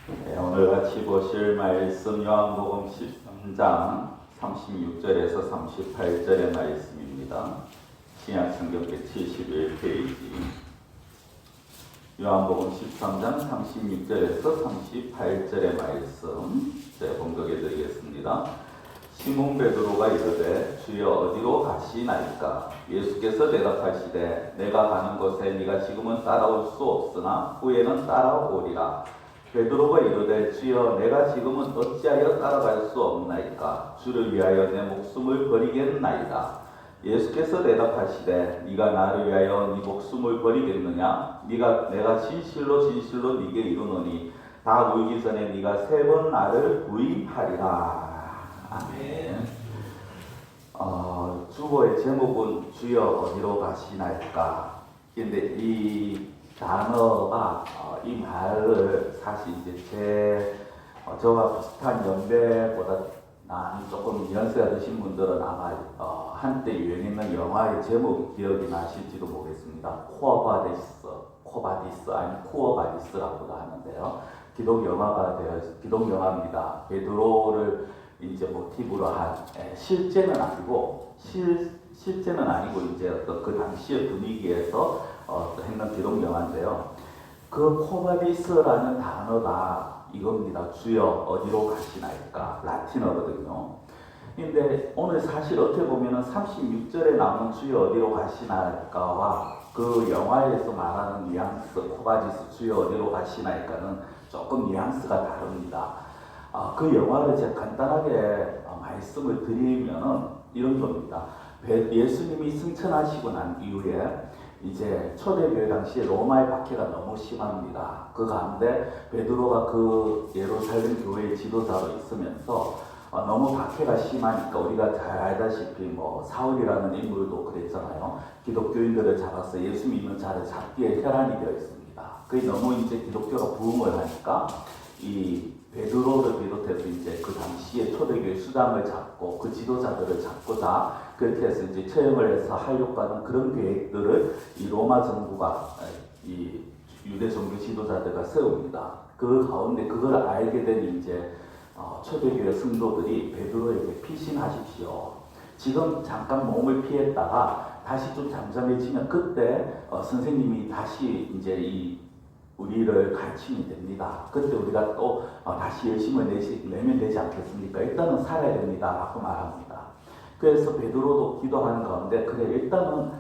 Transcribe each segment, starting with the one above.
네, 오늘 같이 보실 말씀 요한복음 13장 36절에서 38절의 말씀입니다. 신약성경 171페이지 요한복음 13장 36절에서 38절의 말씀 봉독해 드리겠습니다. 시몬 베드로가 이르되 주여 어디로 가시나이까? 예수께서 대답하시되 내가 가는 곳에 네가 지금은 따라올 수 없으나 후에는 따라오리라. 베드로가 이르되 주여 내가 지금은 어찌하여 따라갈 수 없나이까? 주를 위하여 내 목숨을 버리겠나이다. 예수께서 대답하시되 네가 나를 위하여 네 목숨을 버리겠느냐? 내가 진실로 진실로 네게 이르노니 다 울기 전에 네가 3번 나를 부인하리라. 아멘. 주보의 제목은 주여 어디로 가시나이까? 근데 이 단어가 이 말을 사실 이제 저와 비슷한 연배보다 조금 연세가 드신 분들은 아마 한때 유행했는 영화의 제목 기억이 나실지도 모르겠습니다. 코바디스 아니면 쿠어바디스라고도 하는데요. 기독 영화입니다. 베드로를 이제 모티브로 한 실제는 아니고 이제 어떤 그 당시의 분위기에서 했는 기독 영화인데요. 그 코바디스라는 단어가 이겁니다. 주여 어디로 가시나이까? 라틴어거든요. 근데 오늘 사실 어떻게 보면은 36절에 나오는 주여 어디로 가시나이까와 그 영화에서 말하는 뉘앙스, 코바디스 주여 어디로 가시나이까는 조금 뉘앙스가 다릅니다. 그 영화를 제가 간단하게 말씀을 드리면은 이런 겁니다. 예수님이 승천하시고 난 이후에 이제 초대교회 당시에 로마의 박해가 너무 심합니다. 그 가운데 베드로가 그 예루살렘 교회의 지도자로 있으면서 너무 박해가 심하니까 우리가 잘 알다시피 사울이라는 인물도 그랬잖아요. 기독교인들을 잡아서 예수 믿는 자를 잡기에 혈안이 되어 있습니다. 그게 너무 이제 기독교가 부흥을 하니까 이 베드로를 비롯해서 이제 그 당시에 초대교회 수장을 잡고 그 지도자들을 잡고자 그렇게 해서 이제 처형을 해서 하려고 그런 계획들을 이 로마 정부가 이 유대 종교 지도자들과 세웁니다. 그 가운데 그걸 알게 된 이제 초대교회 성도들이 베드로에게 피신하십시오. 지금 잠깐 몸을 피했다가 다시 좀 잠잠해지면 그때 선생님이 다시 이제 우리를 가르치면 됩니다. 그때 우리가 또 다시 열심을 내면 되지 않겠습니까? 일단은 살아야 됩니다. 라고 말합니다. 그래서 베드로도 기도하는 가운데 그래 일단은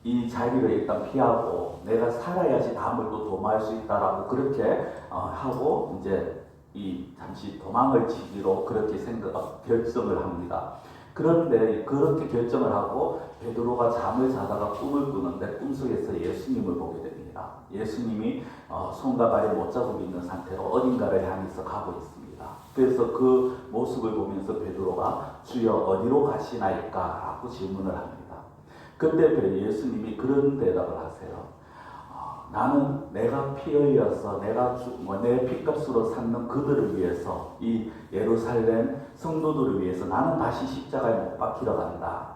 이 자리를 일단 피하고 내가 살아야지 다음을 또 도모할 수 있다라고 그렇게 하고 이제 잠시 도망을 치기로 그렇게 결정을 합니다. 그런데 그렇게 결정을 하고 베드로가 잠을 자다가 꿈을 꾸는데 꿈속에서 예수님을 보게 됩니다. 예수님이 손과 발에 못자국이 있는 상태로 어딘가를 향해서 가고 있습니다. 그래서 그 모습을 보면서 베드로가 주여 어디로 가시나이까? 라고 질문을 합니다. 그때 예수님이 그런 대답을 하세요. 나는 내가 피 흘려서 내 피값으로 샀는 그들을 위해서 이 예루살렘 성도들을 위해서 나는 다시 십자가에 못 박히러 간다.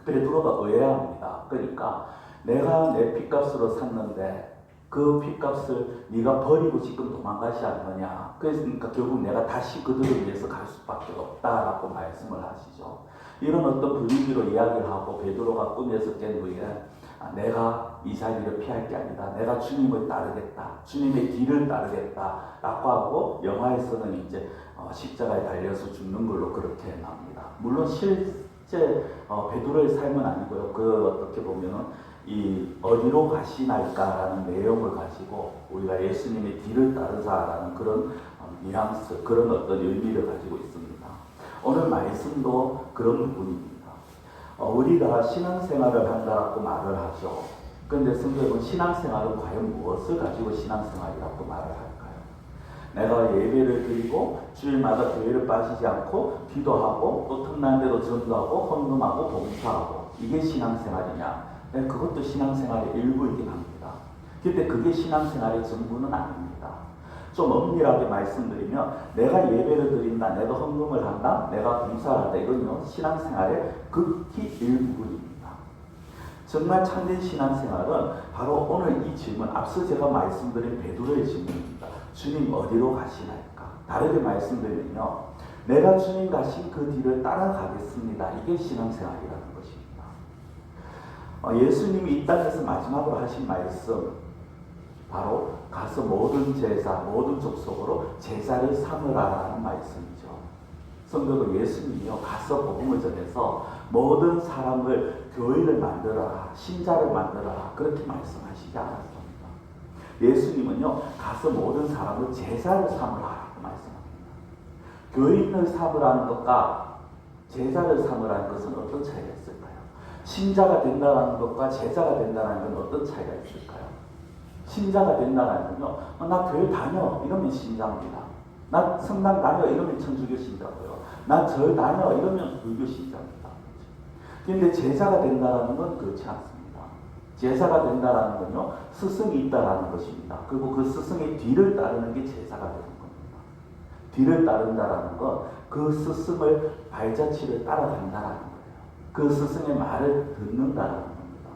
베드로가 의아합니다. 그러니까 내가 내 피값으로 샀는데 그 피값을 네가 버리고 지금 도망가지 않느냐. 그러니까 결국 내가 다시 그들을 위해서 갈 수밖에 없다라고 말씀을 하시죠. 이런 어떤 분위기로 이야기를 하고 베드로가 꿈에서 깬 후에 내가 이 자리를 피할 게 아니다. 내가 주님을 따르겠다. 주님의 길을 따르겠다. 라고 하고 영화에서는 이제 십자가에 달려서 죽는 걸로 그렇게 나옵니다. 물론 실제 베드로의 삶은 아니고요. 어떻게 보면은 이 어디로 가시나이까라는 내용을 가지고 우리가 예수님의 길을 따르자라는 그런 뉘앙스, 그런 어떤 의미를 가지고 있습니다. 오늘 말씀도 그런 부분입니다. 우리가 신앙생활을 한다고 말을 하죠. 그런데 성경은 신앙생활은 과연 무엇을 가지고 신앙생활이라고 말을 할까요? 내가 예배를 드리고 주일마다 교회를 빠지지 않고 기도하고 또 틈난 대로 전도하고 헌금하고 봉사하고 이게 신앙생활이냐? 네, 그것도 신앙생활의 일부이긴 합니다. 그런데 그게 신앙생활의 전부는 아닙니다. 좀 엄밀하게 말씀드리면 내가 예배를 드린다, 내가 헌금을 한다, 내가 봉사를 한다, 이건요 신앙생활의 극히 일부분입니다. 정말 참된 신앙생활은 바로 오늘 이 질문, 앞서 제가 말씀드린 베드로의 질문입니다. 주님 어디로 가시나이까? 다르게 말씀드리면요, 내가 주님 가신 그 뒤를 따라가겠습니다. 이게 신앙생활이라는 것입니다. 예수님이 이 땅에서 마지막으로 하신 말씀, 바로 가서 모든 제사, 모든 족속으로 제자를 삼으라라는 말씀이죠. 성도도 예수님이요, 가서 복음을 전해서 모든 사람을 교회를 만들어라, 신자를 만들어라, 그렇게 말씀하시지 않았습니다. 예수님은요, 가서 모든 사람을 제자를 삼으라라고 말씀합니다. 교인을 삼으라는 것과 제자를 삼으라는 것은 어떤 차이가 있을까요? 신자가 된다는 것과 제자가 된다는 건 어떤 차이가 있을까요? 신자가 된다는 건요, 나 교회 다녀 이러면 신자입니다. 나 성당 다녀 이러면 천주교 신자고요. 나 절 다녀 이러면 불교 신자입니다. 그런데 제자가 된다는 건 그렇지 않습니다. 제자가 된다는 건요, 스승이 있다라는 것입니다. 그리고 그 스승의 뒤를 따르는 게 제자가 되는 겁니다. 뒤를 따른다라는 건 그 스승을 발자취를 따라간다라는 거예요. 그 스승의 말을 듣는다라는 겁니다.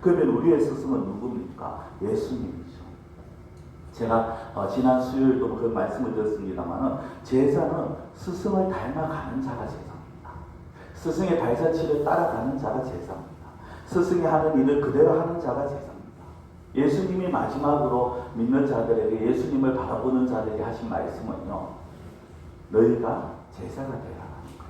그러면 우리의 스승은 누굽니까? 예수님이죠. 제가 지난 수요일도 그 말씀을 드렸습니다만, 제자는 스승을 닮아가는 자가 제자입니다. 스승의 발자취를 따라가는 자가 제자입니다. 스승이 하는 일을 그대로 하는 자가 제자입니다. 예수님이 마지막으로 믿는 자들에게, 예수님을 바라보는 자들에게 하신 말씀은요, 너희가 제자가 되라는 거예요.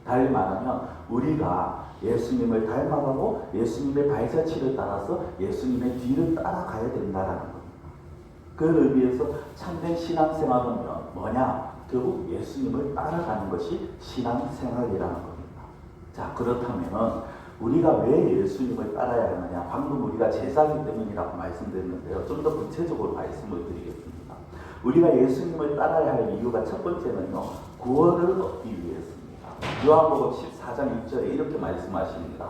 달리 말하면 우리가 예수님을 닮아가고 예수님의 발자취를 따라서 예수님의 뒤를 따라가야 된다라는 겁니다. 그를 의미해서 참된 신앙생활은 뭐냐? 결국 예수님을 따라가는 것이 신앙생활이라는 겁니다. 자, 그렇다면 우리가 왜 예수님을 따라야 하느냐? 방금 우리가 제자이기 때문이라고 말씀드렸는데요. 좀 더 구체적으로 말씀을 드리겠습니다. 우리가 예수님을 따라야 할 이유가 첫 번째는요, 구원을 얻기 위해서입니다. 요한복음 14장 6절에 이렇게 말씀하십니다.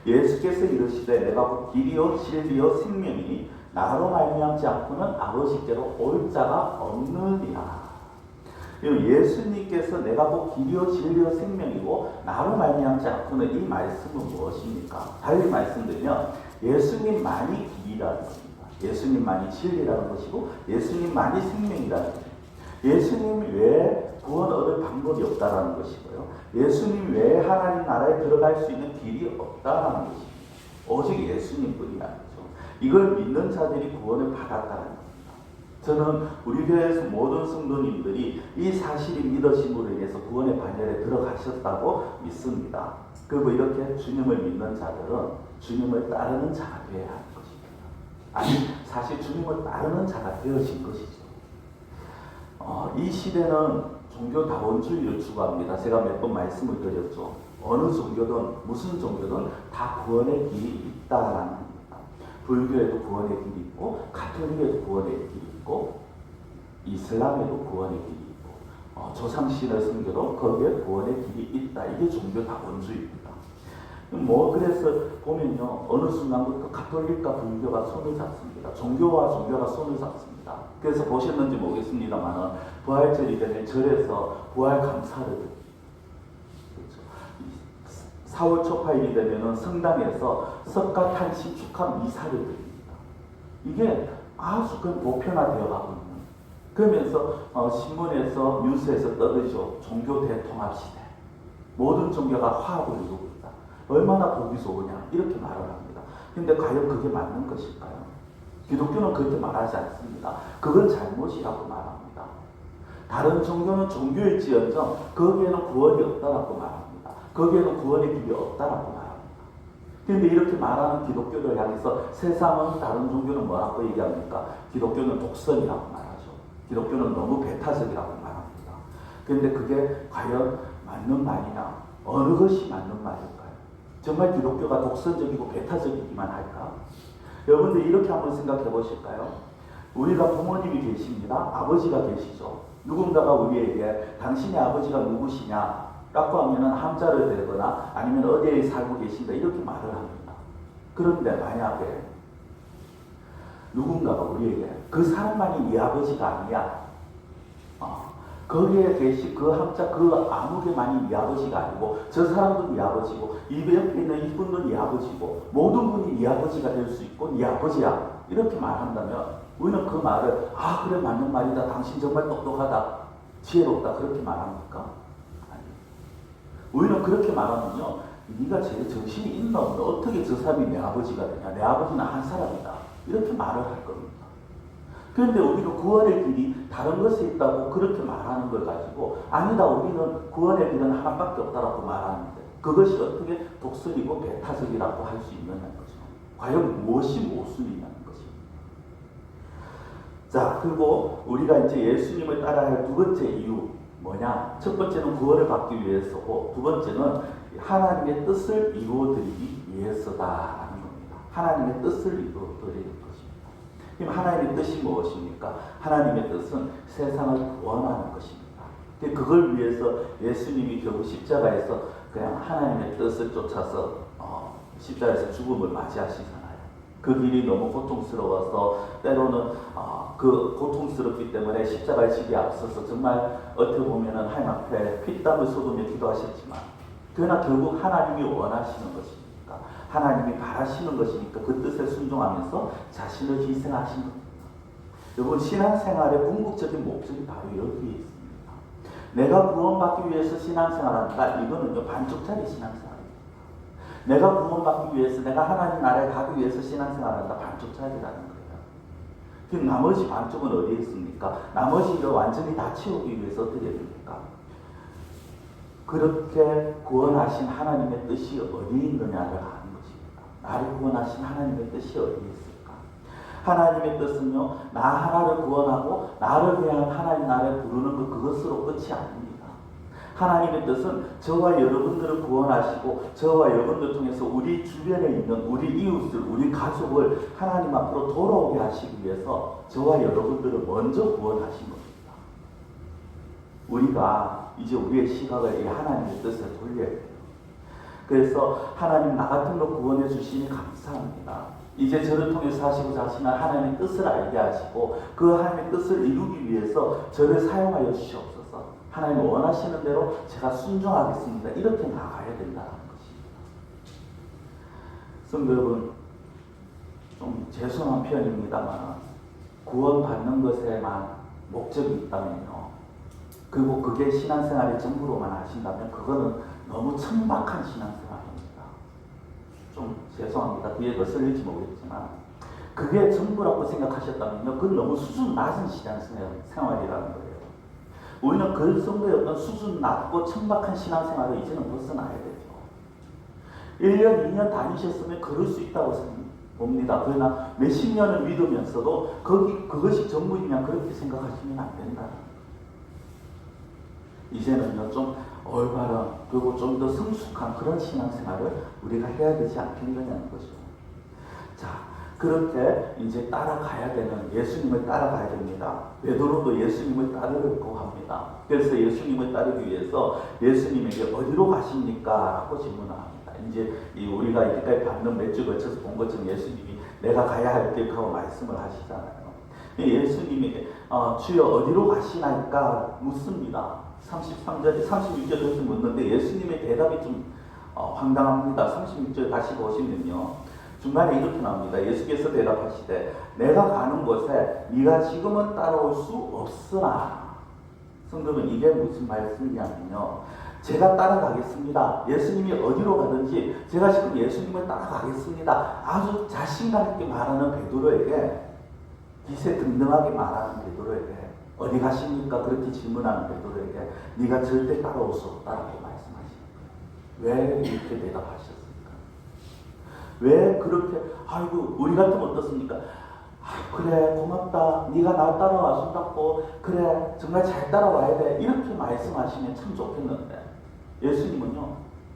예수께서 이르시되 내가 곧 길이요 진리요 생명이니 나로 말미암지 않고는 아버지께로 올 자가 없느니라. 예수님께서 내가 곧 길이요 진리요 생명이고 나로 말미암지 않고는, 이 말씀은 무엇입니까? 달리 말씀드리면 예수님만이 길이라는 겁니다. 예수님만이 진리라는 것이고 예수님만이 생명이라는 것입니다. 예수님 외에 구원 얻을 방법이 없다라는 것이고요. 예수님 외에 하나님 나라에 들어갈 수 있는 길이 없다라는 것입니다. 오직 예수님뿐이라는 거죠. 이걸 믿는 자들이 구원을 받았다는 겁니다. 저는 우리 교회에서 모든 성도님들이 이 사실이 믿으심으로 인해서 구원의 반열에 들어가셨다고 믿습니다. 그리고 이렇게 주님을 믿는 자들은 주님을 따르는 자가 되어야 하는 것입니다. 아니, 사실 주님을 따르는 자가 되어진 것이죠. 이 시대는 종교 다원주의를 추구합니다. 제가 몇 번 말씀을 드렸죠. 어느 종교든 무슨 종교든 다 구원의 길이 있다라는 겁니다. 불교에도 구원의 길이 있고, 가톨릭에도 구원의 길이 있고, 이슬람에도 구원의 길이 있고, 조상신을 섬겨도 거기에 구원의 길이 있다. 이게 종교 다원주의입니다. 그래서 보면요, 어느 순간부터 가톨릭과 불교가 손을 잡습니다. 종교와 종교가 손을 잡습니다. 그래서 보셨는지 모르겠습니다만, 부활절이 되면 절에서 부활 감사를 드립니다. 그렇죠. 4월 초파일이 되면 성당에서 석가탄신 축하 미사를 드립니다. 이게 아주 보편화되어 가고 있는, 그러면서 신문에서 뉴스에서 떠들죠. 종교 대통합 시대. 모든 종교가 화합을 이루고 있다. 얼마나 보기 좋으냐, 이렇게 말을 합니다. 근데 과연 그게 맞는 것일까요? 기독교는 그렇게 말하지 않습니다. 그건 잘못이라고 말합니다. 다른 종교는 종교일지언정 거기에는 구원이 없다라고 말합니다. 거기에는 구원의 길이 없다라고 말합니다. 그런데 이렇게 말하는 기독교를 향해서 세상은, 다른 종교는 뭐라고 얘기합니까? 기독교는 독선이라고 말하죠. 기독교는 너무 배타적이라고 말합니다. 그런데 그게 과연 맞는 말이냐? 어느 것이 맞는 말일까요? 정말 기독교가 독선적이고 배타적이기만 할까? 여러분들 이렇게 한번 생각해 보실까요? 우리가 부모님이 계십니다. 아버지가 계시죠. 누군가가 우리에게 당신의 아버지가 누구시냐? 라고 하면은 함자를 대거나 아니면 어디에 살고 계신다, 이렇게 말을 합니다. 그런데 만약에 누군가가 우리에게 그 사람만이 네 아버지가 아니야, 거기에 계신 그 함자 그 아무개만이 네 아버지가 아니고 저 사람도 네 아버지고 이 옆에 있는 이분도 네 아버지고 모든 분이 네 아버지가 될 수 있고 네 아버지야, 이렇게 말한다면 우리는 그 말을 그래 맞는 말이다. 당신 정말 똑똑하다. 지혜롭다. 그렇게 말합니까? 아니. 우리는 그렇게 말하면요. 네가 제일 정신이 있나 없나? 어떻게 저 사람이 내 아버지가 되냐? 내 아버지는 한 사람이다. 이렇게 말을 할 겁니다. 그런데 우리가 구원의 길이 다른 것에 있다고 그렇게 말하는 걸 가지고 아니다. 우리는 구원의 길은 하나밖에 없다라고 말하는데 그것이 어떻게 독설이고 배타적이라고 할 수 있느냐는 거죠. 과연 무엇이 모순이냐는 것입니다. 자, 그리고 우리가 이제 예수님을 따라야 할 두 번째 이유 뭐냐? 첫 번째는 구원을 받기 위해서고 두 번째는 하나님의 뜻을 이루어드리기 위해서다라는 겁니다. 하나님의 뜻을 이루어드리는 것입니다. 그럼 하나님의 뜻이 무엇입니까? 하나님의 뜻은 세상을 구원하는 것입니다. 그걸 위해서 예수님이 결국 십자가에서 그냥 하나님의 뜻을 쫓아서 십자가에서 죽음을 맞이하시잖아요. 그 길이 너무 고통스러워서 때로는 그 고통스럽기 때문에 십자가의 지기에 앞서서 정말 어떻게 보면은 하나님 앞에 피땀을 쏟으며 기도하셨지만 그러나 결국 하나님이 원하시는 것이니까 하나님이 바라시는 것이니까 그 뜻에 순종하면서 자신을 희생하신 겁니다. 여러분 신앙생활의 궁극적인 목적이 바로 여기에 있습니다. 내가 구원받기 위해서 신앙생활한다. 이거는요 반쪽짜리 신앙생활입니다. 내가 구원받기 위해서 내가 하나님 나라에 가기 위해서 신앙생활한다. 반쪽짜리라는 거예요. 그 나머지 반쪽은 어디에 있습니까? 나머지를 완전히 다 채우기 위해서 어떻게 됩니까? 그렇게 구원하신 하나님의 뜻이 어디에 있느냐를 아는 것입니다. 나를 구원하신 하나님의 뜻이 어디에 있을까? 하나님의 뜻은요, 나 하나를 구원하고 나를 위한 하나님 나라에 부르는 그것으로 끝이 아닙니다. 하나님의 뜻은 저와 여러분들을 구원하시고 저와 여러분들 통해서 우리 주변에 있는 우리 이웃을, 우리 가족을 하나님 앞으로 돌아오게 하시기 위해서 저와 여러분들을 먼저 구원하신 겁니다. 우리가 이제 우리의 시각을 이 하나님의 뜻에 돌려야 돼요. 그래서 하나님 나 같은 거 구원해 주시니 감사합니다. 이제 저를 통해서 하시고자 하시는 하나님의 뜻을 알게 하시고 그 하나님의 뜻을 이루기 위해서 저를 사용하여 주시옵소서. 하나님 원하시는 대로 제가 순종하겠습니다. 이렇게 나가야 된다는 것입니다. 성도 여러분, 좀 죄송한 표현입니다만 구원받는 것에만 목적이 있다면요. 그리고 그게 신앙생활의 전부로만 하신다면 그거는 너무 천박한 신앙생활입니다. 좀 죄송합니다. 뒤에 거슬릴지 모르겠지만 그게 전부라고 생각하셨다면요. 그건 너무 수준 낮은 신앙생활이라는 거예요. 우리는 그 정도의 어떤 수준 낮고 천박한 신앙생활을 이제는 벗어나야 되죠. 1년, 2년 다니셨으면 그럴 수 있다고 봅니다. 그러나 몇십 년을 믿으면서도 그것이 전부이냐 그렇게 생각하시면 안 된다. 이제는요 좀 올바른 그리고 좀 더 성숙한 그런 신앙생활을 우리가 해야 되지 않겠느냐는 거죠. 자, 그렇게 이제 따라가야 되는 예수님을 따라가야 됩니다. 베드로도 예수님을 따르려고 합니다. 그래서 예수님을 따르기 위해서 예수님에게 어디로 가십니까? 라고 질문을 합니다. 이제 우리가 이때까지 받는 몇 주 거쳐서 본 것처럼 예수님이 내가 가야 할 길 하고 말씀을 하시잖아요. 예수님에게 주여 어디로 가시나이까 묻습니다. 33절, 36절에서 묻는데 예수님의 대답이 좀 황당합니다. 36절 다시 보시면요. 중간에 이렇게 나옵니다. 예수께서 대답하시되 내가 가는 곳에 네가 지금은 따라올 수 없으나. 성도는 이게 무슨 말씀이냐면요. 제가 따라가겠습니다. 예수님이 어디로 가든지 제가 지금 예수님을 따라가겠습니다. 아주 자신감 있게 말하는 베드로에게 기세등등하게 말하는 베드로에게 어디 가십니까? 그렇게 질문하는 베드로에게 네가 절대 따라올 수 없다라고 말씀하십니다. 왜 이렇게 대답하셨습니까? 왜 그렇게 아이고 우리 같으면 어떻습니까? 그래 고맙다. 네가 나 따라와준다고 그래 정말 잘 따라와야 돼. 이렇게 말씀하시면 참 좋겠는데 예수님은요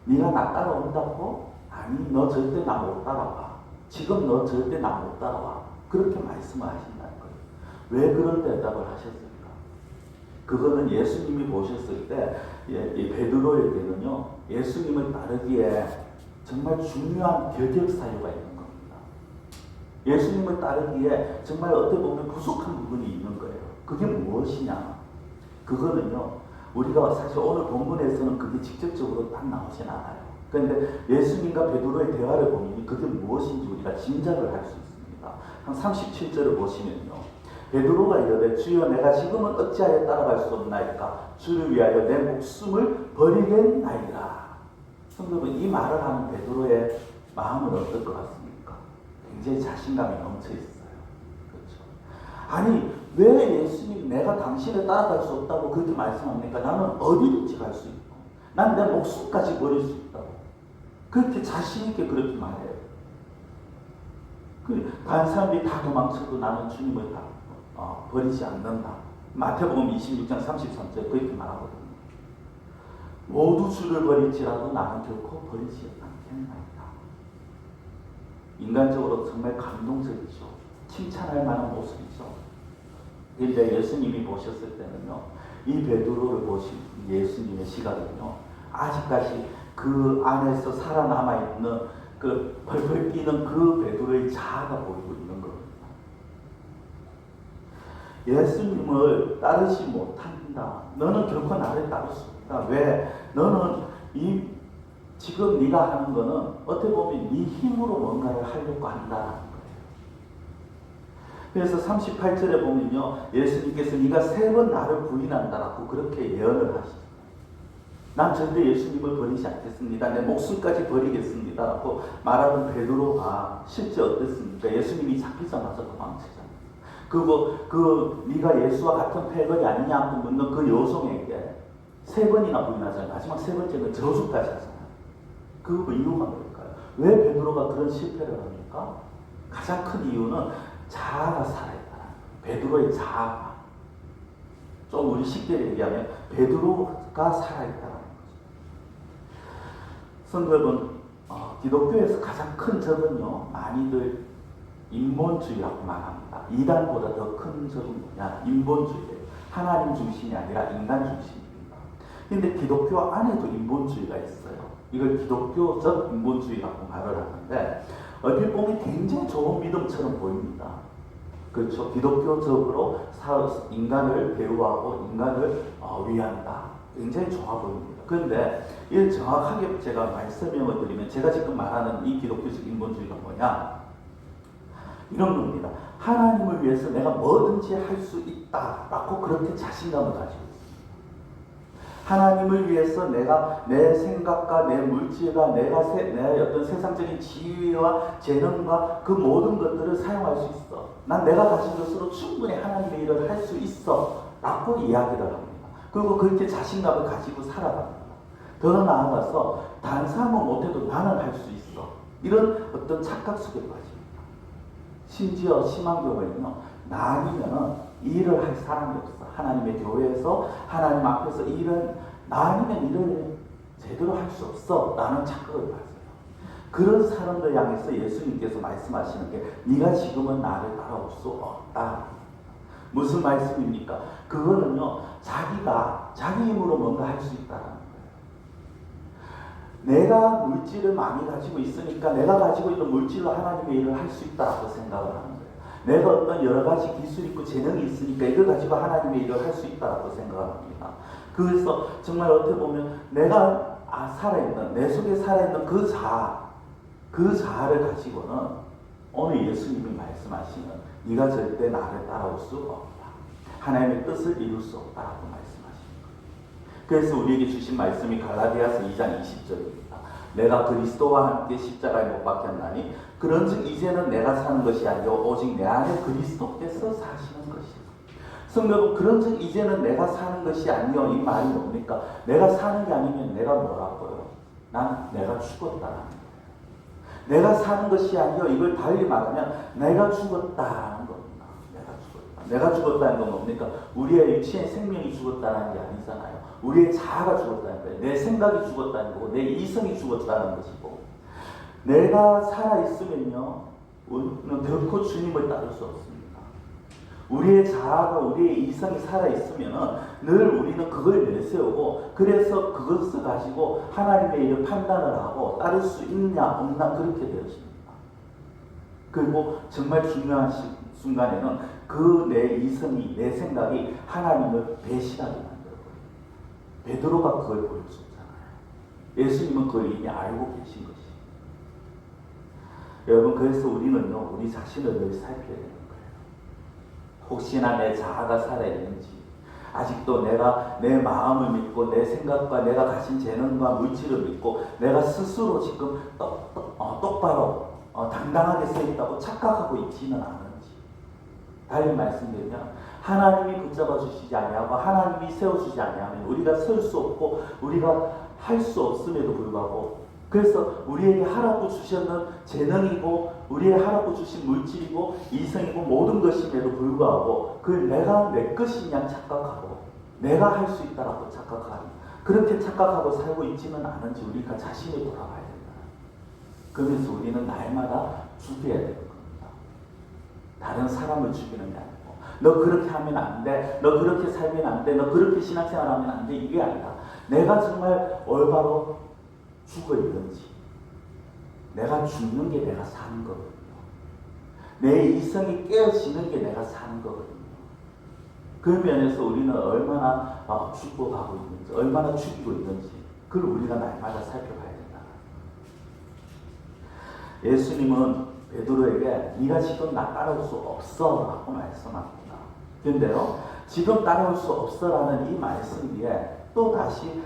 네가 나 따라온다고? 아니 너 절대 나 못 따라와. 지금 너 절대 나 못 따라와. 그렇게 말씀을 하신다는 거예요. 왜 그런 대답을 하셨을까? 그거는 예수님이 보셨을 때 이 베드로에게는요 예수님을 따르기에 정말 중요한 결격 사유가 있는 겁니다. 예수님을 따르기에 정말 어떻게 보면 부족한 부분이 있는 거예요. 그게 무엇이냐? 그거는요 우리가 사실 오늘 본문에서는 그게 직접적으로 딱 나오진 않아요. 그런데 예수님과 베드로의 대화를 보면 그게 무엇인지 우리가 짐작을 할 수 있습니다. 한 37절을 보시면요. 베드로가 이르되 주여 내가 지금은 어찌하여 따라갈 수 없나이까 주를 위하여 내 목숨을 버리겠나이다. 성도분, 이 말을 하는 베드로의 마음은 어떨 것 같습니까? 굉장히 자신감이 넘쳐 있어요. 그렇죠? 아니 왜 예수님 내가 당신을 따라갈 수 없다고 그렇게 말씀합니까? 나는 어디든지 갈 수 있고 난 내 목숨까지 버릴 수 있다고 그렇게 자신 있게 그렇게 말해요. 다른 사람들이 다 도망쳐도 나는 주님을 다 버리지 않는다. 마태복음 26장 33절 그렇게 말하거든요. 모두 주를 버릴지라도 나는 결코 버리지 않겠나이다. 인간적으로 정말 감동적이죠. 칭찬할 만한 모습이죠. 그런데 예수님이 보셨을 때는요, 이 베드로를 보신 예수님의 시각은요, 아직까지 그 안에서 살아남아있는 그 펄펄 뛰는 그 베드로의 자아가 보이고 있는 겁니다. 예수님을 따르지 못한다. 너는 결코 나를 따를 수 없다. 왜? 너는 지금 네가 하는 거는 어떻게 보면 네 힘으로 뭔가를 하려고 한다는 거예요. 그래서 38절에 보면요, 예수님께서 네가 3번 나를 부인한다라고 그렇게 예언을 하시죠. 난 절대 예수님을 버리지 않겠습니다. 내 목숨까지 버리겠습니다. 라고 말하던 베드로가 실제 어땠습니까? 예수님이 잡히자마자 도망치잖아요. 그리고 네가 예수와 같은 패거리 아니냐고 묻는 그 여성에게 3번이나 부인하잖아요. 마지막 3번째는 저주까지 하잖아요. 그 이유가 뭘까요? 왜 베드로가 그런 실패를 합니까? 가장 큰 이유는 자아가 살아있다는 거예요. 베드로의 자아가. 좀 우리 쉽게 얘기하면 베드로가 살아있다는 거죠. 성도 여러분, 기독교에서 가장 큰 적은요, 많이들 인본주의라고 말합니다. 이단보다 더 큰 적은 뭐냐? 인본주의예요. 하나님 중심이 아니라 인간 중심입니다. 그런데 기독교 안에도 인본주의가 있어요. 이걸 기독교적 인본주의라고 말을 하는데 얼핏 보면 굉장히 좋은 믿음처럼 보입니다. 그렇죠? 기독교적으로 인간을 배우하고 인간을 위한다. 굉장히 좋아 보입니다. 그런데 이를 정확하게 제가 말씀을 드리면 제가 지금 말하는 이 기독교적 인본주의가 뭐냐? 이런 겁니다. 하나님을 위해서 내가 뭐든지 할 수 있다라고 그렇게 자신감을 가지고 있습니다. 하나님을 위해서 내가 내 생각과 내 물질과 내 어떤 세상적인 지위와 재능과 그 모든 것들을 사용할 수 있어. 난 내가 가진 것으로 충분히 하나님의 일을 할 수 있어 라고 이야기를 합니다. 그리고 그렇게 자신감을 가지고 살아갑니다. 더 나아가서 다른 사람은 못해도 나는 할 수 있어. 이런 어떤 착각 속에 빠집니다. 심지어 심한 경우에는요, 나 아니면 일을 할 사람이 없어. 하나님의 교회에서 하나님 앞에서 나 아니면 일을 제대로 할 수 없어 라는 착각을 가져요. 그런 사람들 향해서 예수님께서 말씀하시는 게 네가 지금은 나를 따라올 수 없다. 무슨 말씀입니까? 그거는요, 자기가 자기 힘으로 뭔가 할 수 있다는 거예요. 내가 물질을 많이 가지고 있으니까 내가 가지고 있는 물질로 하나님의 일을 할 수 있다고 생각을 하는 거예요. 내가 어떤 여러 가지 기술이 있고 재능이 있으니까 이걸 가지고 하나님의 일을 할 수 있다고 생각을 합니다. 그래서 정말 어떻게 보면 내가 살아있는, 내 속에 살아있는 그 자아를 가지고는 오늘 예수님이 말씀하시는 네가 절대 나를 따라올 수 없다. 하나님의 뜻을 이룰 수 없다라고 말씀하십니다. 그래서 우리에게 주신 말씀이 갈라디아서 2장 20절입니다. 내가 그리스도와 함께 십자가에 못 박혔나니 그런즉 이제는 내가 사는 것이 아니요 오직 내 안에 그리스도께서 사시는 것이다. 성도, 그런즉 이제는 내가 사는 것이 아니요, 이 말이 뭡니까? 내가 사는 게 아니면 내가 뭐라고요? 난 내가 죽었다는 거예요. 내가 사는 것이 아니요, 이걸 달리 말하면 내가 죽었다는 겁니다. 내가 죽었다는 건 뭡니까? 우리의 육체의 생명이 죽었다는 게 아니잖아요. 우리의 자아가 죽었다는 거예요. 내 생각이 죽었다는 거고 내 이성이 죽었다는 것이고, 내가 살아있으면요, 우리는 결코 주님을 따를 수 없습니다. 우리의 자아가, 우리의 이성이 살아있으면 늘 우리는 그걸 내세우고, 그래서 그것을 가지고 하나님의 일을 판단을 하고 따를 수 있냐 없나 그렇게 되어집니다. 그리고 정말 중요한 순간에는 그 내 이성이, 내 생각이 하나님을 배신하게 만들어버립니다. 베드로가 그걸 보여줬잖아요. 예수님은 그걸 이미 알고 계신 것이죠. 여러분, 그래서 우리는요, 우리 자신을 늘 살펴야 되는 거예요. 혹시나 내 자아가 살아있는지, 아직도 내가 내 마음을 믿고 내 생각과 내가 가진 재능과 물질을 믿고 내가 스스로 지금 똑바로 당당하게 서 있다고 착각하고 있지는 않은지. 달리 말씀드리면 하나님이 붙잡아 주시지 아니하고 하나님이 세워주지 아니하면 우리가 설 수 없고 우리가 할 수 없음에도 불구하고, 그래서 우리에게 하라고 주셨는 재능이고 우리에게 하라고 주신 물질이고 이성이고 모든 것임에도 불구하고 그걸 내가 내 것이냐 착각하고 내가 할 수 있다라고 착각하니, 그렇게 착각하고 살고 있지는 않은지 우리가 자신을 돌아봐야 된다. 그러면서 우리는 날마다 죽여야 되는 겁니다. 다른 사람을 죽이는 게 아니고 너 그렇게 하면 안 돼, 너 그렇게 살면 안 돼, 너 그렇게 신앙생활하면 안 돼, 이게 아니라 내가 정말 올바로 죽어 있는지, 내가 죽는 게 내가 사는 거거든요. 내 이성이 깨어지는 게 내가 사는 거거든요. 그 면에서 우리는 얼마나 죽어가고 있는지, 얼마나 죽이고 있는지, 그걸 우리가 날마다 살펴봐야 된다. 예수님은 베드로에게 네가 지금 나 따라올 수 없어 라고 말씀합니다. 그런데요, 지금 따라올 수 없어 라는 이 말씀 위에 또 다시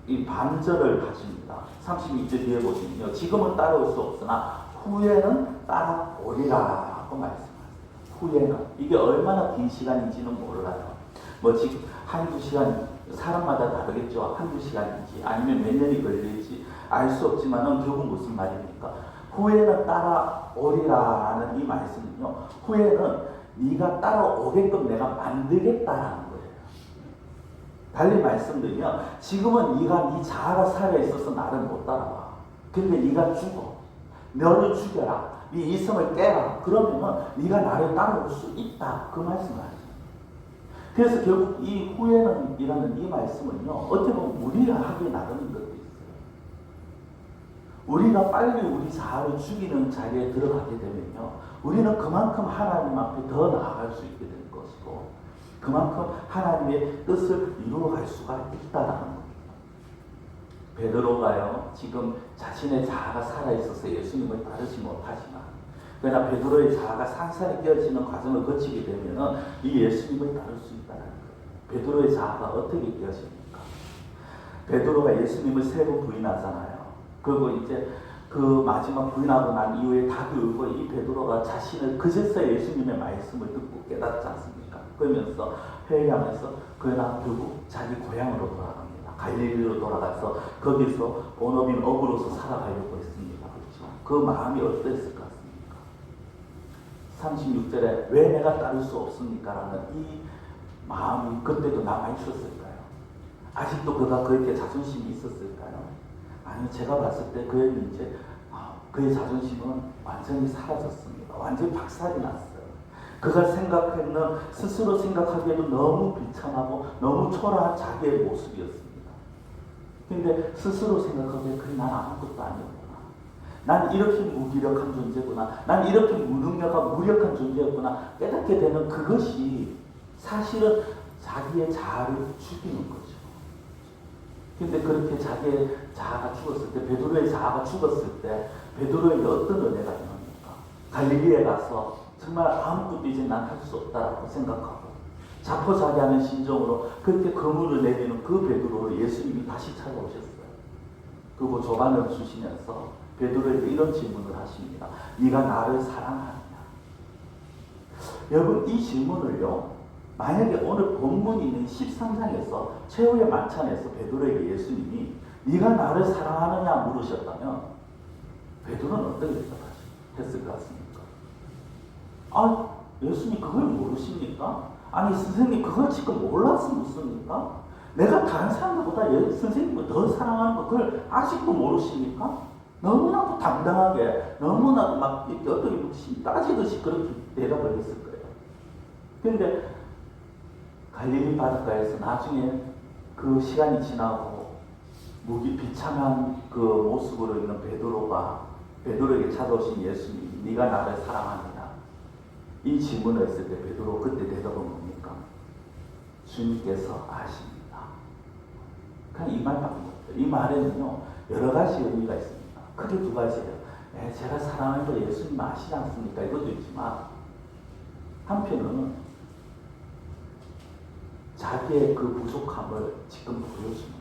이 반절을 가집니다. 32절 뒤에 보시면요, 지금은 따라올 수 없으나 후에는 따라오리라 라고 말씀하세요. 후에는, 이게 얼마나 긴 시간인지는 몰라요. 뭐 지금 한두 시간, 사람마다 다르겠죠. 한두 시간인지 아니면 몇 년이 걸릴지 알 수 없지만은 결국 무슨 말입니까? 후에는 따라오리라는 이 말씀은요, 후에는 네가 따라오게끔 내가 만들겠다라는 거예요. 달리 말씀드리면 지금은 네가 네 자아가 살아있어서 나를 못 따라와. 근데 네가 죽어. 너를 죽여라. 네 이성을 깨라. 그러면은 네가 나를 따라올 수 있다. 그 말씀을 하죠. 그래서 결국 이 후에는 이라는 이 말씀은요, 어떻게 보면 우리가 하기 나름인 것도 있어요. 우리가 빨리 우리 자아를 죽이는 자리에 들어가게 되면요, 우리는 그만큼 하나님 앞에 더 나아갈 수 있게 되는 것이고 그만큼 하나님의 뜻을 이루어갈 수가 있다라는 겁니다. 베드로가요, 지금 자신의 자아가 살아있어서 예수님을 따르지 못하지만, 그러나 베드로의 자아가 산산이 깨어지는 과정을 거치게 되면 이 예수님을 따를 수 있다는 거예요. 베드로의 자아가 어떻게 깨어집니까? 베드로가 예수님을 세 번 부인하잖아요. 그리고 이제 그 마지막 부인하고 난 이후에 닭이 울고 이 베드로가 자신을 그제서야 예수님의 말씀을 듣고 깨닫지 않습니까? 그러면서 회개하면서 그러나 결국 자기 고향으로 돌아갑니다. 갈릴리로 돌아가서 거기서 본업인 어부로서 살아가려고 했습니다. 그렇죠? 그 마음이 어땠을 것 같습니까? 36절에 왜 내가 따를 수 없습니까? 라는 이 마음이 그때도 남아있었을까요? 아직도 그가 그에게 자존심이 있었을까요? 아니, 제가 봤을 때 그의 이제 그의 자존심은 완전히 사라졌습니다. 완전히 박살이 났어요. 그가 생각했는, 스스로 생각하기에도 너무 비참하고 너무 초라한 자기의 모습이었습니다. 근데 스스로 생각하기에 그래, 난 아무것도 아니었구나. 난 이렇게 무기력한 존재구나. 난 이렇게 무능력하고 무력한 존재였구나. 깨닫게 되는 그것이 사실은 자기의 자아를 죽이는 거죠. 근데 그렇게 자기의 자아가 죽었을 때, 베드로의 자아가 죽었을 때 베드로에게 어떤 은혜가 있습니까? 갈릴리에 가서 정말 아무것도 이제 난 할 수 없다라고 생각하고 자포자기하는 심정으로 그렇게 그물을 내리는 그 베드로를 예수님이 다시 찾아오셨어요. 그리고 조반을 주시면서 베드로에게 이런 질문을 하십니다. 네가 나를 사랑하느냐? 여러분, 이 질문을요, 만약에 오늘 본문이 있는 13장에서 최후의 만찬에서 베드로에게 예수님이 네가 나를 사랑하느냐 물으셨다면 베드로는 어떻게 했을 것 같습니까? 아, 예수님 그걸 모르십니까? 아니, 선생님 그걸 지금 몰라서 묻습니까? 내가 다른 사람들보다 선생님을 더 사랑하는 거 그걸 아직도 모르십니까? 너무나도 당당하게, 너무나도 막 이렇게 어떻게 따지듯이 그렇게 대답을 했을 거예요. 그런데 갈릴리 바닷가에서 나중에 그 시간이 지나고 비참한 그 모습으로 있는 베드로에게 찾아오신 예수님, 네가 나를 사랑하느냐? 이 질문을 했을 때 베드로 그때 대답은 뭡니까? 주님께서 아십니다. 그냥 이 말밖에 없어요. 이 말에는요, 여러 가지 의미가 있습니다. 크게 두 가지예요. 제가 사랑하는 거 예수님 아시지 않습니까? 이것도 있지만 한편으로는 자기의 그 부족함을 지금 보여주는,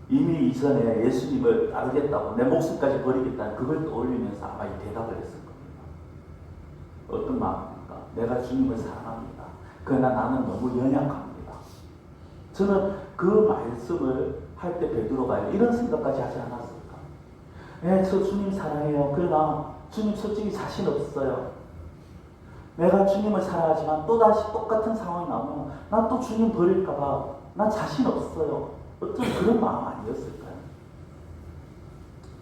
이미 이전에 예수님을 따르겠다고 내 목숨까지 버리겠다는 그걸 떠올리면서 아마 이 대답을 했을 겁니다. 어떤 마음입니까? 내가 주님을 사랑합니다. 그러나 나는 너무 연약합니다. 저는 그 말씀을 할 때 베드로가 이런 생각까지 하지 않았을까? 저 주님 사랑해요. 그러나 주님 솔직히 자신 없어요. 내가 주님을 사랑하지만 또다시 똑같은 상황이 나오면 난 또 주님 버릴까봐 난 자신 없어요. 어떤 그런 마음 아니었을까요?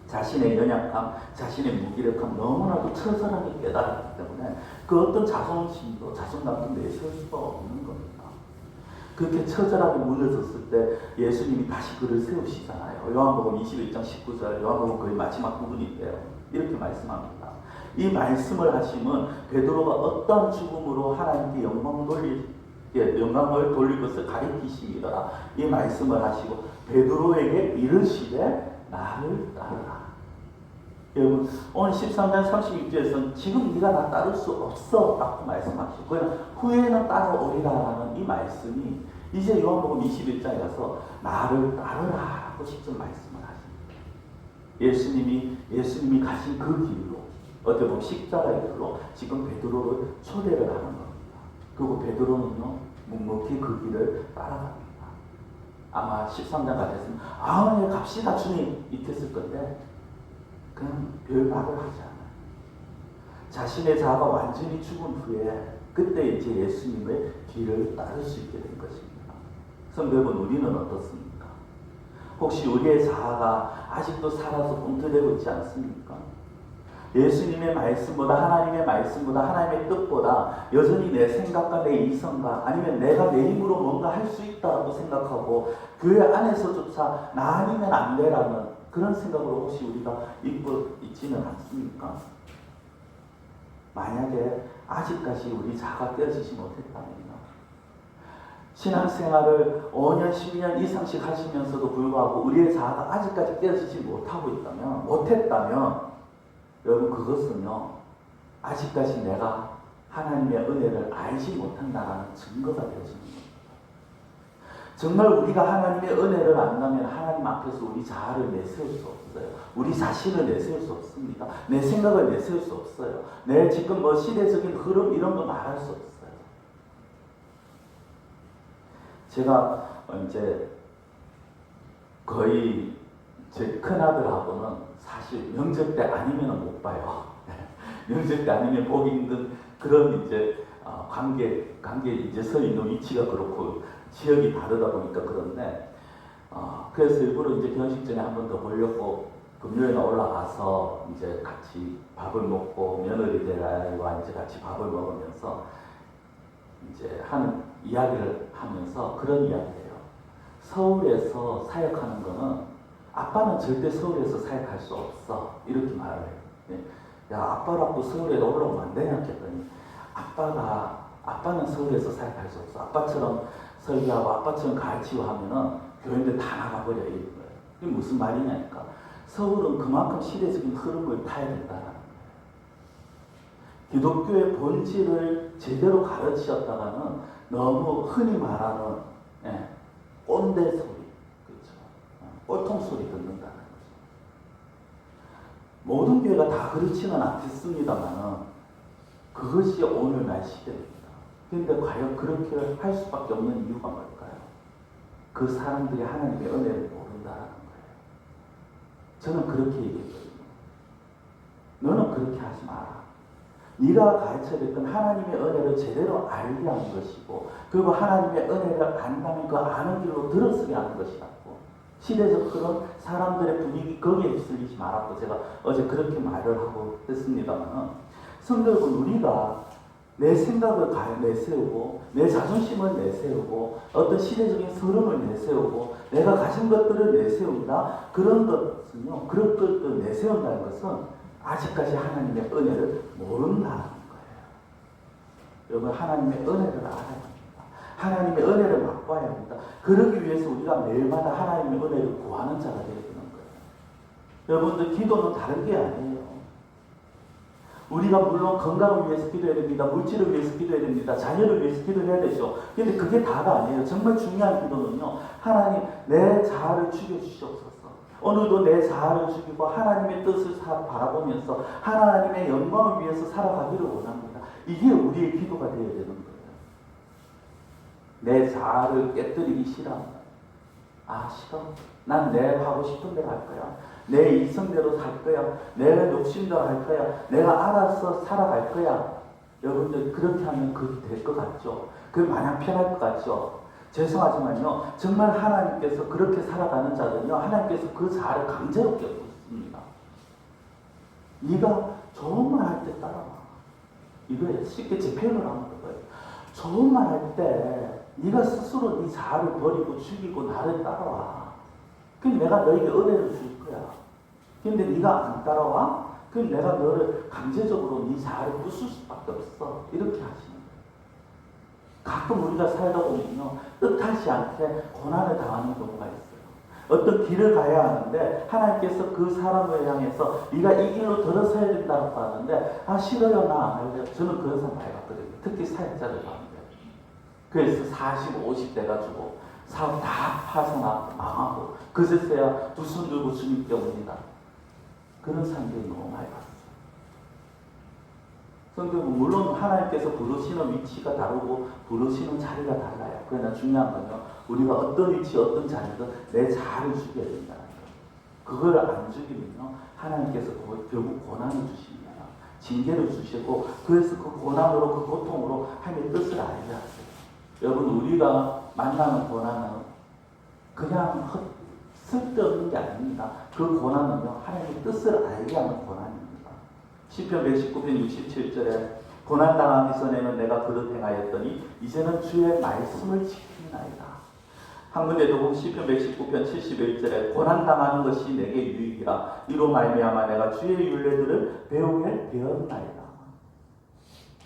자신의 연약함, 자신의 무기력함 너무나도 처절하게 깨달았기 때문에 그 어떤 자존심도 자존감도 내세울 수가 없는 겁니다. 그렇게 처절하게 무너졌을 때 예수님이 다시 그를 세우시잖아요. 요한복음 21장 19절, 요한복음 거의 마지막 부분인데요. 이렇게 말씀합니다. 이 말씀을 하시면 베드로가 어떤 죽음으로 하나님께 영광을 돌릴 것을 가리키심이더라. 이 말씀을 하시고 베드로에게 이르시되 나를 따르라. 여러분 오늘 13장 36절에서는 지금 네가 나 따를 수 없어 라고 말씀하시고 그냥 후에는 따라오리라라는 이 말씀이 이제 요한복음 21장에 가서 나를 따르라 라고 직접 말씀을 하십니다. 예수님이 가신 그 길로 어떻게 보면 십자가의 길로 지금 베드로를 초대를 하는 겁니다. 그리고 베드로는요 묵묵히 그 길을 따라갑니다. 아마 13장 같았으면 네 갑시다 주님 이랬을 건데 그냥 별 말을 하지 않아요. 자신의 자아가 완전히 죽은 후에 그때 이제 예수님의 길을 따를 수 있게 된 것입니다. 성도 여러분, 우리는 어떻습니까? 혹시 우리의 자아가 아직도 살아서 움트대고 있지 않습니까? 예수님의 말씀보다 하나님의 말씀보다 하나님의 뜻보다 여전히 내 생각과 내 이성과 아니면 내가 내 힘으로 뭔가 할 수 있다고 생각하고 교회 안에서조차 나 아니면 안 돼라는 그런 생각으로 혹시 우리가 입고 있지는 않습니까? 만약에 아직까지 우리 자아가 깨어지지 못했다면요. 신앙생활을 5년, 10년 이상씩 하시면서도 불구하고 우리의 자아가 아직까지 깨어지지 못했다면 여러분 그것은요 아직까지 내가 하나님의 은혜를 알지 못한다는 증거가 되어지는 겁니다. 정말 우리가 하나님의 은혜를 안다면 하나님 앞에서 우리 자아를 내세울 수 없어요. 우리 자신을 내세울 수 없습니다. 내 생각을 내세울 수 없어요. 내 지금 뭐 시대적인 흐름 이런 거 말할 수 없어요. 제가 이제 거의 제 큰아들하고는 사실 명절 때 아니면 못 봐요. 명절 때 아니면 보기 힘든 그런 이제 관계 이제 서 있는 위치가 그렇고 지역이 다르다 보니까 그런데 그래서 일부러 이제 결혼식 전에 한 번 더 보려고 금요일에 올라가서 이제 같이 밥을 먹고 며느리들과 이제 같이 밥을 먹으면서 이제 하는 이야기를 하면서 그런 이야기예요. 서울에서 사역하는 거는 아빠는 절대 서울에서 사역할 수 없어 이렇게 말을 해요. 야 아빠라고 서울에 올라오면 안 되냐 했더니 아빠는 서울에서 사역할 수 없어. 아빠처럼 설교하고 아빠처럼 가르치고 하면은 교인들 다 나가버려 이런 거예요. 그게 무슨 말이냐니까 서울은 그만큼 시대적인 흐름을 타야 된다는 거예요. 기독교의 본질을 제대로 가르치셨다가는 너무 흔히 말하는 꼰대 소리, 그렇죠? 꼴통 소리 듣는다는 거죠. 모든 교회가 다 그렇지는 않겠습니다만은 그것이 오늘날 시대입니다. 그런데 과연 그렇게 할 수밖에 없는 이유가 뭘까요? 그 사람들이 하나님의 은혜를 모른다는 거예요. 저는 그렇게 얘기했거든요. 너는 그렇게 하지 마라. 네가 가르쳐야 될 건 하나님의 은혜를 제대로 알게 하는 것이고 그리고 하나님의 은혜를 안다면 그 아는 길로 들어서게 하는 것이라고. 시대적 그런 사람들의 분위기 거기에 휩쓸리지 말았고 제가 어제 그렇게 말을 하고 했습니다만 성도 여러분 우리가 내 생각을 내세우고 내 자존심을 내세우고 어떤 시대적인 흐름을 내세우고 내가 가진 것들을 내세운다. 그런 것은요. 그런 것들을 내세운다는 것은 아직까지 하나님의 은혜를 모른다는 거예요. 여러분 하나님의 은혜를 알아야 합니다. 하나님의 은혜를 맛봐야 합니다. 그러기 위해서 우리가 매일마다 하나님의 은혜를 구하는 자가 되어야 되는 거예요. 여러분들 기도는 다른 게 아니에요. 우리가 물론 건강을 위해서 기도해야 됩니다. 물질을 위해서 기도해야 됩니다. 자녀를 위해서 기도해야 되죠. 근데 그게 다가 아니에요. 정말 중요한 기도는요. 하나님 내 자아를 죽여주시옵소서. 오늘도 내 자아를 죽이고 하나님의 뜻을 바라보면서 하나님의 영광을 위해서 살아가기를 원합니다. 이게 우리의 기도가 되어야 되는 거예요. 내 자아를 깨뜨리기 싫어. 아 싫어. 난 내 하고 싶은 대로 할 거야. 내 이성대로 살 거야. 내 욕심대로 할 거야. 내가 알아서 살아갈 거야. 여러분들 그렇게 하면 그렇게 될 것 같죠? 그게 마냥 편할 것 같죠? 죄송하지만요. 정말 하나님께서 그렇게 살아가는 자들은요. 하나님께서 그 자아를 강제로 깨고 있습니다. 네가 좋은 말 할 때 따라와. 이거에 쉽게 제 표현을 하는 거예요. 좋은 말 할 때 네가 스스로 네 자아를 버리고 죽이고 나를 따라와. 그럼 내가 너에게 은혜를 줄 거야. 근데 네가 안 따라와? 그럼 내가 너를 강제적으로 네 자아를 부술 수밖에 없어. 이렇게 하시는 거예요. 가끔 우리가 살다 보면요. 뜻하지 않게 고난을 당하는 경우가 있어요. 어떤 길을 가야 하는데 하나님께서 그 사람을 향해서 네가 이 길로 들어서야 된다고 하는데 아 싫어요. 나 안 할래요. 저는 그런 사람 많이 봤거든요. 특히 사역자들 가운데. 그래서 40, 50 돼가지고 사업 다 파산하고 망하고 그제서야 두 손 들고 주님께 옵니다. 그런 사람들이 너무 많이 봤어요. 성경은 물론 하나님께서 부르시는 위치가 다르고 부르시는 자리가 달라요. 그러나 중요한 건요. 우리가 어떤 위치 어떤 자리든 내 자아를 죽여야 된다는 거예요. 그걸 안 죽이면요. 하나님께서 결국 고난을 주십니다. 징계를 주시고 그래서 그 고난으로 그 고통으로 하나님의 뜻을 알게 하세요. 여러분 우리가 만나는 고난은 그냥 쓸데없는 게 아닙니다. 그 고난은요. 하나님의 뜻을 알게 하는 고난입니다. 시편 119편 67절에 고난당하기 전에는 내가 그릇 행하였더니 이제는 주의 말씀을 지키나이다. 한 군데도 보면 시편 119편 71절에 고난당하는 것이 내게 유익이라 이로 말미암아 내가 주의 율례들을 배우게 되었나이다.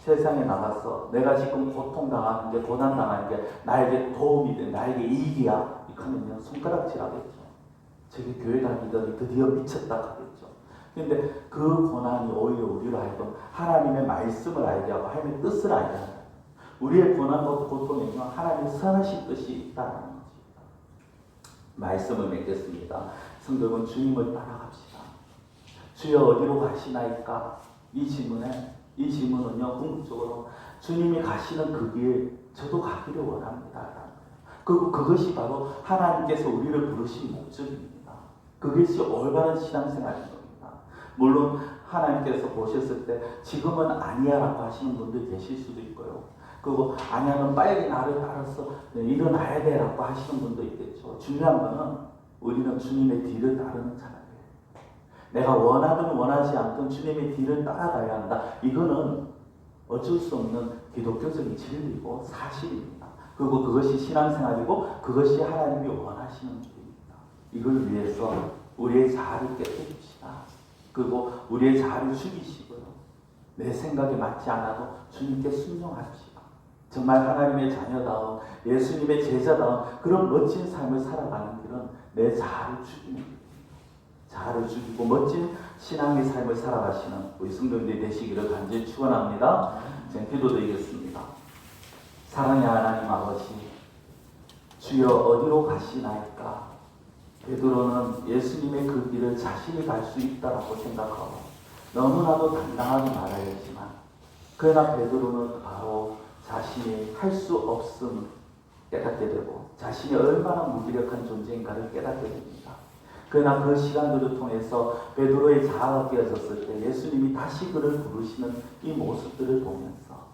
세상에 나가서 내가 지금 고통당하는 게 고난당하는 게 나에게 도움이 돼 나에게 이익이야 이렇게 하면요 손가락질하겠죠. 저기 교회 다니더니 드디어 미쳤다 하겠죠. 근데 그 고난이 오히려 우리로 하여금 하나님의 말씀을 알게 하고 하나님의 뜻을 알게 하는 거예요. 우리의 고난과 고통에는 하나님의 선하신 뜻이 있다는 것입니다. 말씀을 맺겠습니다. 성도는 주님을 따라갑시다. 주여 어디로 가시나이까? 이 질문은요 궁극적으로 주님이 가시는 그 길 저도 가기를 원합니다. 그리고 그것이 바로 하나님께서 우리를 부르신 목적입니다. 그것이 올바른 신앙생활인 겁니다. 물론 하나님께서 보셨을 때 지금은 아니야라고 하시는 분들 계실 수도 있고요. 그리고 아니야는 빨리 나를 따라서 일어나야 돼라고 하시는 분도 있겠죠. 중요한 거는 우리는 주님의 뒤를 따르는 자예요. 내가 원하든 원하지 않든 주님의 뒤를 따라가야 한다. 이거는 어쩔 수 없는 기독교적인 진리고 사실입니다. 그리고 그것이 신앙생활이고 그것이 하나님이 원하시는 길입니다. 이걸 위해서 우리의 자아를 깨뜨립시다. 그리고 우리의 자아를 죽이시고요. 내 생각에 맞지 않아도 주님께 순종합시다. 정말 하나님의 자녀다운 예수님의 제자다운 그런 멋진 삶을 살아가는 길은 내 자아를 죽이는 길입니다. 자아를 죽이고 멋진 신앙의 삶을 살아가시는 우리 성도님들이 되시기를 간절히 축원합니다. 제가 기도드리겠습니다. 사랑의 하나님 아버지, 주여 어디로 가시나이까? 베드로는 예수님의 그 길을 자신이 갈 수 있다라고 생각하고 너무나도 당당하게 말하였지만 그러나 베드로는 바로 자신이 할 수 없음을 깨닫게 되고 자신이 얼마나 무기력한 존재인가를 깨닫게 됩니다. 그러나 그 시간들을 통해서 베드로의 자아가 깨어졌을 때 예수님이 다시 그를 부르시는 이 모습들을 보면서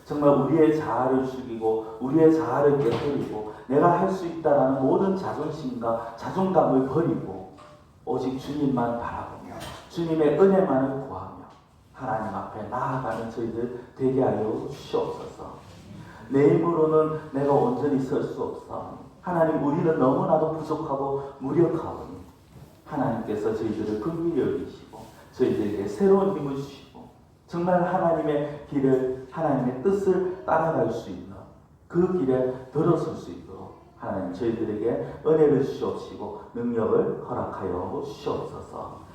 정말 우리의 자아를 죽이고 우리의 자아를 깨뜨리고 내가 할 수 있다라는 모든 자존심과 자존감을 버리고 오직 주님만 바라보며 주님의 은혜만을 구하며 하나님 앞에 나아가는 저희들 되게 하여 주시옵소서. 내 힘으로는 내가 온전히 설 수 없어. 하나님 우리는 너무나도 부족하고 무력하오니 하나님께서 저희들을 긍휼히 여기시고 저희들에게 새로운 힘을 주시고 정말 하나님의 길을 하나님의 뜻을 따라갈 수 있는 그 길에 들어설 수 있도록 하나님 저희들에게 은혜를 주시옵시고 능력을 허락하여 주시옵소서.